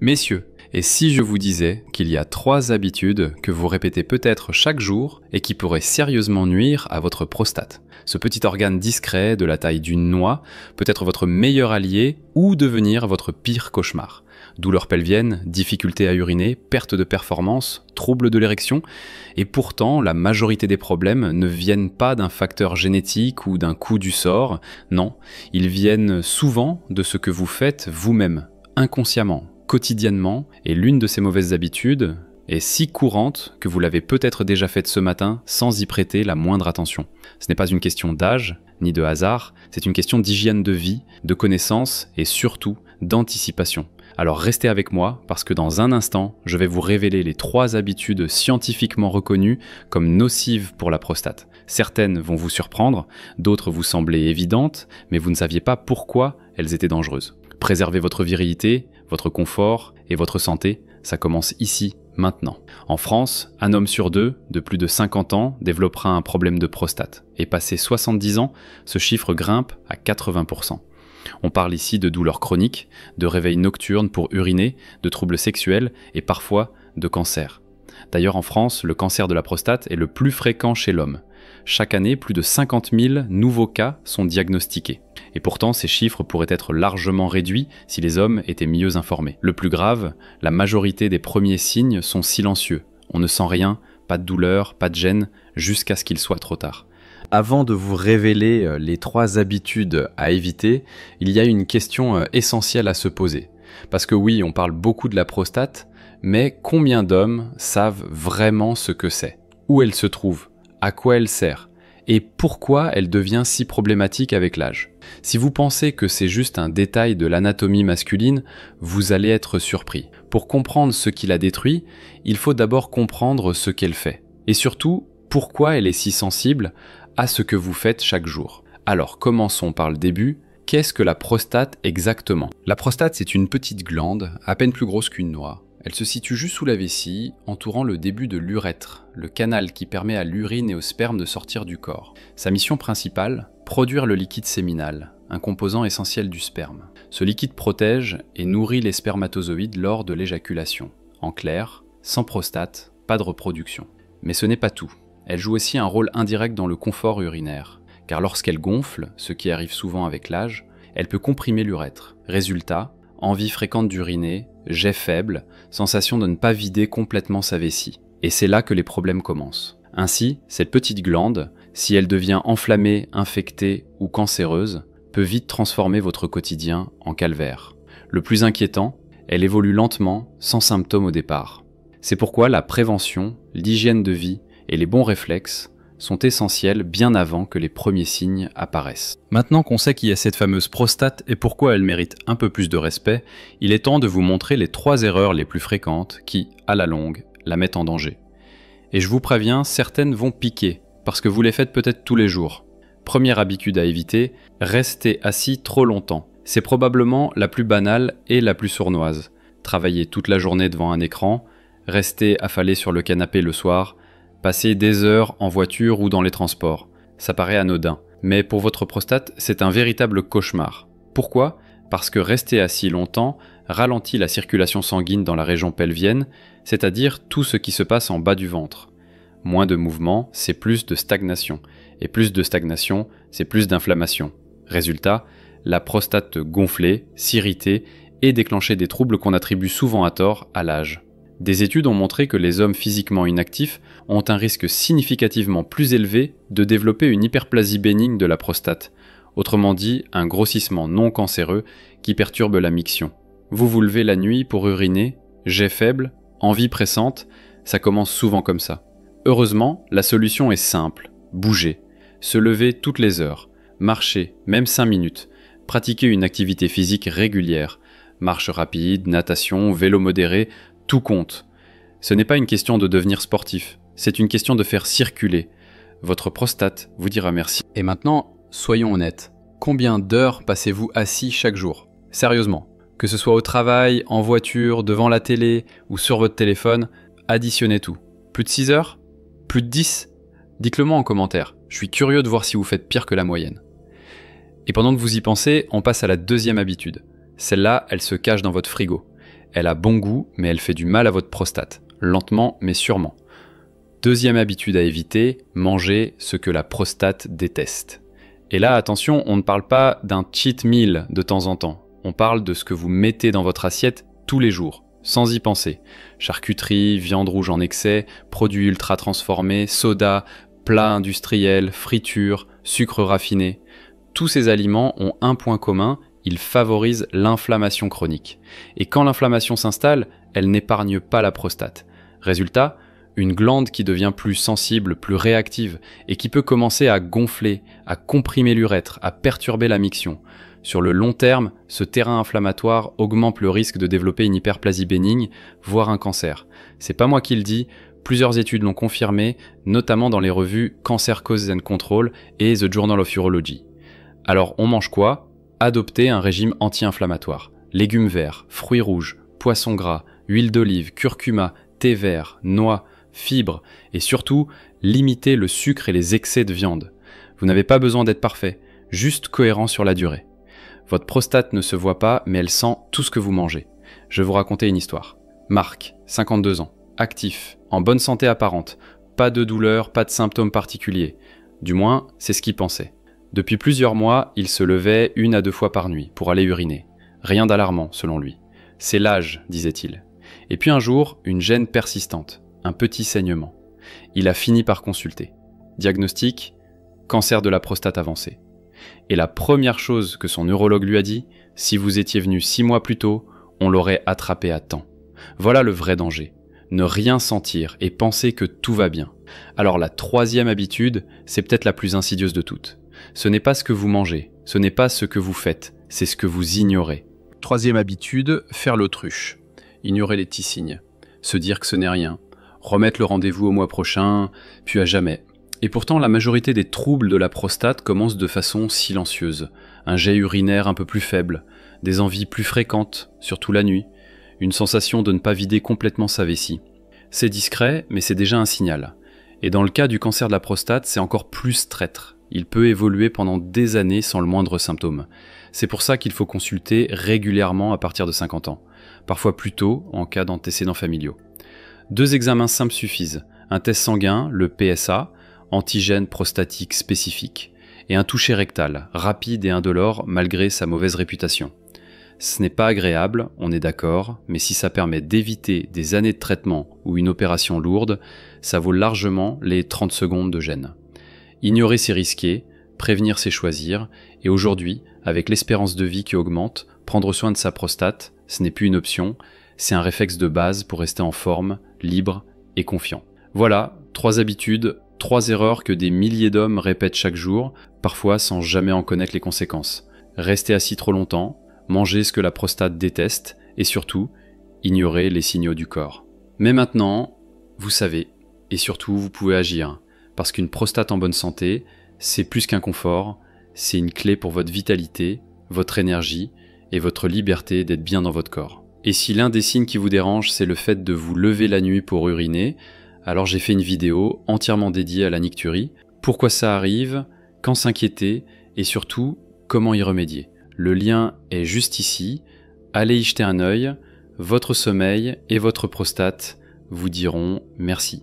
Messieurs, et si je vous disais qu'il y a 3 habitudes que vous répétez peut-être chaque jour et qui pourraient sérieusement nuire à votre prostate? Ce petit organe discret de la taille d'une noix peut être votre meilleur allié ou devenir votre pire cauchemar. Douleurs pelviennes, difficultés à uriner, perte de performance, troubles de l'érection, et pourtant la majorité des problèmes ne viennent pas d'un facteur génétique ou d'un coup du sort, non, ils viennent souvent de ce que vous faites vous-même, inconsciemment, quotidiennement, et l'une de ces mauvaises habitudes est si courante que vous l'avez peut-être déjà faite ce matin sans y prêter la moindre attention. Ce n'est pas une question d'âge, ni de hasard, c'est une question d'hygiène de vie, de connaissance et surtout d'anticipation. Alors restez avec moi parce que dans un instant, je vais vous révéler les 3 habitudes scientifiquement reconnues comme nocives pour la prostate. Certaines vont vous surprendre, d'autres vous sembler évidentes, mais vous ne saviez pas pourquoi elles étaient dangereuses. Préservez votre virilité, votre confort et votre santé, ça commence ici, maintenant. En France, un homme sur 2 de plus de 50 ans développera un problème de prostate. Et passé 70 ans, ce chiffre grimpe à 80%. On parle ici de douleurs chroniques, de réveils nocturnes pour uriner, de troubles sexuels et parfois de cancer. D'ailleurs en France, le cancer de la prostate est le plus fréquent chez l'homme. Chaque année, plus de 50 000 nouveaux cas sont diagnostiqués. Et pourtant, ces chiffres pourraient être largement réduits si les hommes étaient mieux informés. Le plus grave, la majorité des premiers signes sont silencieux. On ne sent rien, pas de douleur, pas de gêne, jusqu'à ce qu'il soit trop tard. Avant de vous révéler les 3 habitudes à éviter, il y a une question essentielle à se poser. Parce que oui, on parle beaucoup de la prostate, mais combien d'hommes savent vraiment ce que c'est? Où elle se trouve? À quoi elle sert? Et pourquoi elle devient si problématique avec l'âge? Si vous pensez que c'est juste un détail de l'anatomie masculine, vous allez être surpris. Pour comprendre ce qui la détruit, il faut d'abord comprendre ce qu'elle fait. Et surtout, pourquoi elle est si sensible à ce que vous faites chaque jour. Alors, commençons par le début. Qu'est-ce que la prostate exactement? La prostate, c'est une petite glande, à peine plus grosse qu'une noix. Elle se situe juste sous la vessie, entourant le début de l'urètre, le canal qui permet à l'urine et au sperme de sortir du corps. Sa mission principale, produire le liquide séminal, un composant essentiel du sperme. Ce liquide protège et nourrit les spermatozoïdes lors de l'éjaculation. En clair, sans prostate, pas de reproduction. Mais ce n'est pas tout. Elle joue aussi un rôle indirect dans le confort urinaire, car lorsqu'elle gonfle, ce qui arrive souvent avec l'âge, elle peut comprimer l'urètre. Résultat, envie fréquente d'uriner, jet faible, sensation de ne pas vider complètement sa vessie. Et c'est là que les problèmes commencent. Ainsi, cette petite glande, si elle devient enflammée, infectée ou cancéreuse, peut vite transformer votre quotidien en calvaire. Le plus inquiétant, elle évolue lentement, sans symptômes au départ. C'est pourquoi la prévention, l'hygiène de vie et les bons réflexes sont essentiels bien avant que les premiers signes apparaissent. Maintenant qu'on sait qui est cette fameuse prostate et pourquoi elle mérite un peu plus de respect, il est temps de vous montrer les 3 erreurs les plus fréquentes qui, à la longue, la mettent en danger. Et je vous préviens, certaines vont piquer, parce que vous les faites peut-être tous les jours. Première habitude à éviter, rester assis trop longtemps. C'est probablement la plus banale et la plus sournoise. Travailler toute la journée devant un écran, rester affalé sur le canapé le soir, passer des heures en voiture ou dans les transports. Ça paraît anodin, mais pour votre prostate, c'est un véritable cauchemar. Pourquoi? Parce que rester assis longtemps ralentit la circulation sanguine dans la région pelvienne, c'est-à-dire tout ce qui se passe en bas du ventre. Moins de mouvement, c'est plus de stagnation. Et plus de stagnation, c'est plus d'inflammation. Résultat, la prostate gonfler, s'irriter et déclencher des troubles qu'on attribue souvent à tort à l'âge. Des études ont montré que les hommes physiquement inactifs ont un risque significativement plus élevé de développer une hyperplasie bénigne de la prostate, autrement dit un grossissement non cancéreux qui perturbe la miction. Vous vous levez la nuit pour uriner, jet faible, envie pressante, ça commence souvent comme ça. Heureusement, la solution est simple, bouger, se lever toutes les heures, marcher, même 5 minutes, pratiquer une activité physique régulière, marche rapide, natation, vélo modéré, tout compte. Ce n'est pas une question de devenir sportif, c'est une question de faire circuler. Votre prostate vous dira merci. Et maintenant, soyons honnêtes. Combien d'heures passez-vous assis chaque jour? Sérieusement, que ce soit au travail, en voiture, devant la télé ou sur votre téléphone, additionnez tout. Plus de 6 heures? Plus de 10? Dites-le moi en commentaire. Je suis curieux de voir si vous faites pire que la moyenne. Et pendant que vous y pensez, on passe à la 2e habitude. Celle-là, elle se cache dans votre frigo. Elle a bon goût, mais elle fait du mal à votre prostate, lentement mais sûrement. Deuxième habitude à éviter, manger ce que la prostate déteste. Et là, attention, on ne parle pas d'un cheat meal de temps en temps. On parle de ce que vous mettez dans votre assiette tous les jours, sans y penser. Charcuterie, viande rouge en excès, produits ultra transformés, soda, plats industriels, fritures, sucre raffiné. Tous ces aliments ont un point commun, ils favorisent l'inflammation chronique. Et quand l'inflammation s'installe, elle n'épargne pas la prostate. Résultat, une glande qui devient plus sensible, plus réactive, et qui peut commencer à gonfler, à comprimer l'urètre, à perturber la miction. Sur le long terme, ce terrain inflammatoire augmente le risque de développer une hyperplasie bénigne, voire un cancer. C'est pas moi qui le dis, plusieurs études l'ont confirmé, notamment dans les revues Cancer Causes and Control et The Journal of Urology. Alors on mange quoi ? Adopter un régime anti-inflammatoire. Légumes verts, fruits rouges, poissons gras, huile d'olive, curcuma, thé vert, noix, fibres, et surtout, limiter le sucre et les excès de viande. Vous n'avez pas besoin d'être parfait, juste cohérent sur la durée. Votre prostate ne se voit pas, mais elle sent tout ce que vous mangez. Je vais vous raconter une histoire. Marc, 52 ans, actif, en bonne santé apparente, pas de douleur, pas de symptômes particuliers. Du moins, c'est ce qu'il pensait. Depuis plusieurs mois, il se levait 1 à 2 fois par nuit pour aller uriner. Rien d'alarmant, selon lui. C'est l'âge, disait-il. Et puis un jour, une gêne persistante, un petit saignement. Il a fini par consulter. Diagnostic, cancer de la prostate avancé. Et la première chose que son urologue lui a dit, si vous étiez venu 6 mois plus tôt, on l'aurait attrapé à temps. Voilà le vrai danger. Ne rien sentir et penser que tout va bien. Alors la troisième habitude, c'est peut-être la plus insidieuse de toutes. Ce n'est pas ce que vous mangez, ce n'est pas ce que vous faites, c'est ce que vous ignorez. Troisième habitude, faire l'autruche. Ignorer les petits signes. Se dire que ce n'est rien. Remettre le rendez-vous au mois prochain, puis à jamais. Et pourtant, la majorité des troubles de la prostate commencent de façon silencieuse. Un jet urinaire un peu plus faible, des envies plus fréquentes, surtout la nuit, une sensation de ne pas vider complètement sa vessie. C'est discret, mais c'est déjà un signal. Et dans le cas du cancer de la prostate, c'est encore plus traître. Il peut évoluer pendant des années sans le moindre symptôme. C'est pour ça qu'il faut consulter régulièrement à partir de 50 ans. Parfois plus tôt, en cas d'antécédents familiaux. 2 examens simples suffisent. Un test sanguin, le PSA, antigène prostatique spécifique, et un toucher rectal, rapide et indolore malgré sa mauvaise réputation. Ce n'est pas agréable, on est d'accord, mais si ça permet d'éviter des années de traitement ou une opération lourde, ça vaut largement les 30 secondes de gêne. Ignorer c'est risqué, prévenir c'est choisir, et aujourd'hui, avec l'espérance de vie qui augmente, prendre soin de sa prostate, ce n'est plus une option, c'est un réflexe de base pour rester en forme, libre et confiant. Voilà, 3 habitudes, 3 erreurs que des milliers d'hommes répètent chaque jour, parfois sans jamais en connaître les conséquences. Rester assis trop longtemps, manger ce que la prostate déteste, et surtout, ignorer les signaux du corps. Mais maintenant, vous savez, et surtout vous pouvez agir, parce qu'une prostate en bonne santé, c'est plus qu'un confort, c'est une clé pour votre vitalité, votre énergie, et votre liberté d'être bien dans votre corps. Et si l'un des signes qui vous dérange, c'est le fait de vous lever la nuit pour uriner, alors j'ai fait une vidéo entièrement dédiée à la nicturie, pourquoi ça arrive, quand s'inquiéter, et surtout, comment y remédier. Le lien est juste ici, allez y jeter un œil, votre sommeil et votre prostate vous diront merci.